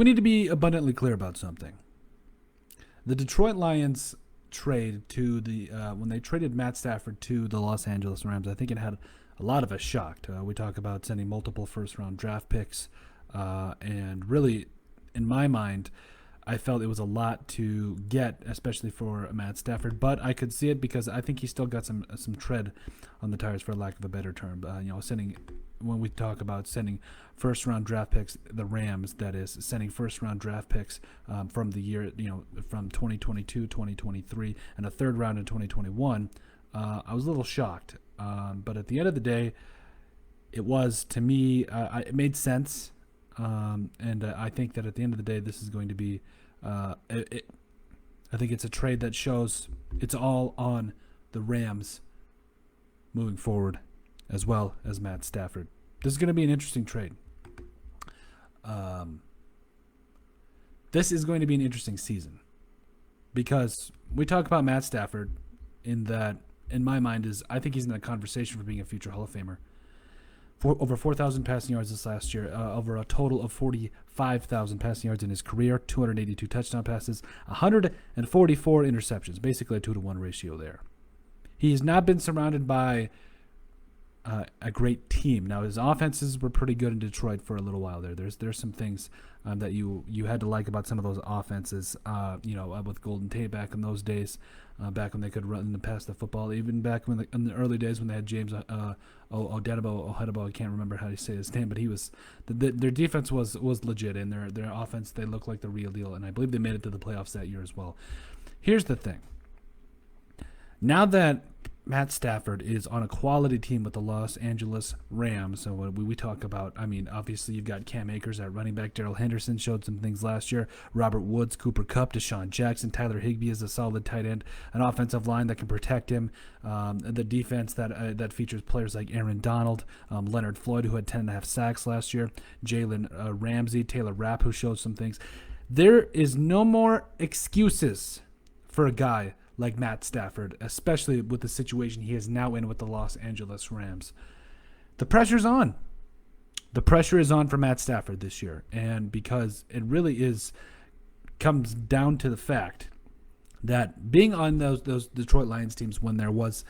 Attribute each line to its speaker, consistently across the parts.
Speaker 1: need to be abundantly clear about something. The Detroit Lions trade to the when they traded Matt Stafford to the Los Angeles Rams, I think it had a lot of us shocked. We talk about sending multiple first-round draft picks, and really, in my mind, I felt it was a lot to get, especially for Matt Stafford. But I could see it because I think he still got some tread on the tires, for lack of a better term. When we talk about sending first-round draft picks, the Rams, that is, sending first-round draft picks from the year, from 2022, 2023, and a third round in 2021, I was a little shocked. But at the end of the day, it was, to me, it made sense. And I think that at the end of the day, this is going to be, I think it's a trade that shows it's all on the Rams moving forward, as well as Matt Stafford. This is going to be an interesting trade. This is going to be an interesting season because we talk about Matt Stafford in that, in my mind, I think he's in the conversation for being a future Hall of Famer. Over 4,000 passing yards this last year, over a total of 45,000 passing yards in his career, 282 touchdown passes, 144 interceptions, basically a 2-to-1 ratio there. He has not been surrounded by a great team. Now, his offenses were pretty good in Detroit for a little while there. There's some things that you had to like about some of those offenses, with Golden Tate back in those days, back when they could run and pass the football, even back in the early days when they had James Ohedebo, I can't remember how to say his name, but he was their defense was legit, and their offense, they looked like the real deal, and I believe they made it to the playoffs that year as well. Here's the thing. Now that Matt Stafford is on a quality team with the Los Angeles Rams. So when we talk about, obviously you've got Cam Akers at running back. Darrell Henderson showed some things last year. Robert Woods, Cooper Kupp, Deshaun Jackson, Tyler Higbee is a solid tight end. An offensive line that can protect him. The defense that features players like Aaron Donald, Leonard Floyd, who had 10.5 sacks last year, Jalen Ramsey, Taylor Rapp, who showed some things. There is no more excuses for a guy like Matt Stafford, especially with the situation he is now in with the Los Angeles Rams. The pressure's on. The pressure is on for Matt Stafford this year, and because it really comes down to the fact that being on those Detroit Lions teams when there was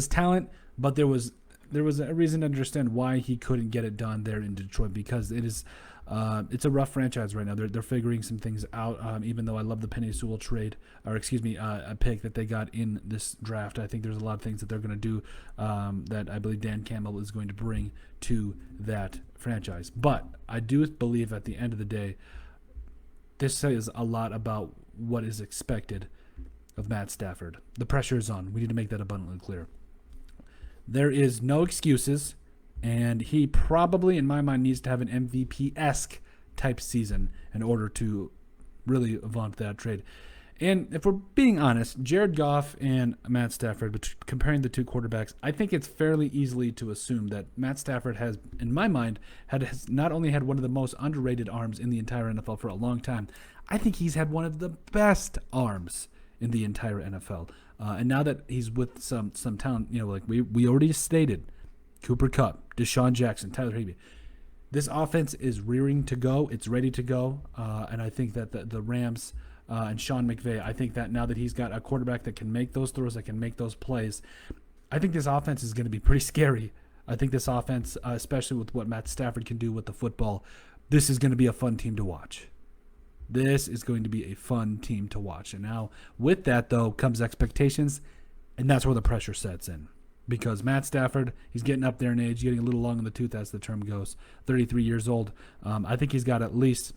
Speaker 1: talent, but there was a reason to understand why he couldn't get it done there in Detroit, because it's a rough franchise right now. They're figuring some things out. Even though I love the Penei Sewell a pick that they got in this draft, I think there's a lot of things that they're going to do that I believe Dan Campbell is going to bring to that franchise. But I do believe at the end of the day, this says a lot about what is expected of Matt Stafford. The pressure is on. We need to make that abundantly clear. There is no excuses. And he probably, in my mind, needs to have an MVP-esque type season in order to really vaunt that trade. And if we're being honest, Jared Goff and Matt Stafford, but comparing the two quarterbacks, I think it's fairly easily to assume that Matt Stafford has, in my mind, has not only had one of the most underrated arms in the entire NFL for a long time, I think he's had one of the best arms in the entire NFL. And now that he's with some talent, like we already stated, Cooper Kupp, Deshaun Jackson, Tyler Higbee. This offense is rearing to go. It's ready to go. And I think that the Rams and Sean McVay, I think that now that he's got a quarterback that can make those throws, that can make those plays, I think this offense is going to be pretty scary. I think this offense, especially with what Matt Stafford can do with the football, this is going to be a fun team to watch. This is going to be a fun team to watch. And now with that, though, comes expectations, and that's where the pressure sets in. Because Matt Stafford, he's getting up there in age, getting a little long in the tooth as the term goes, 33 years old. I think he's got at least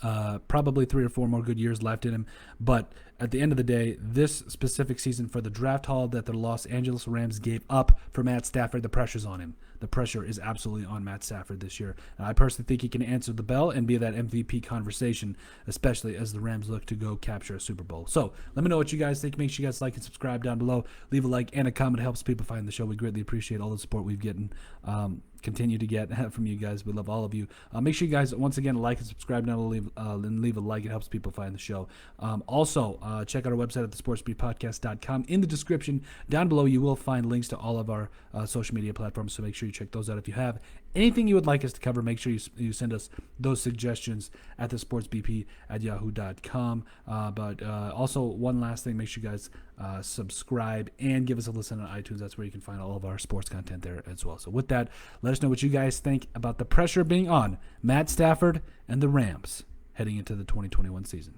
Speaker 1: probably 3 or 4 more good years left in him. But at the end of the day, this specific season for the draft haul that the Los Angeles Rams gave up for Matt Stafford, the pressure's on him. The pressure is absolutely on Matt Stafford this year. And I personally think he can answer the bell and be that MVP conversation, especially as the Rams look to go capture a Super Bowl. So let me know what you guys think. Make sure you guys like and subscribe down below. Leave a like and a comment. It helps people find the show. We greatly appreciate all the support we've gotten. continue to get from you guys. We love all of you. Make sure you guys, once again, like and subscribe now and leave a like. It helps people find the show. Also, check out our website at thesportsbeatpodcast.com. In the description down below, you will find links to all of our social media platforms, so make sure you check those out. If you have anything you would like us to cover, make sure you send us those suggestions at thesportsbp@yahoo.com. But also, one last thing, make sure you guys subscribe and give us a listen on iTunes. That's where you can find all of our sports content there as well. So with that, let us know what you guys think about the pressure being on Matt Stafford and the Rams heading into the 2021 season.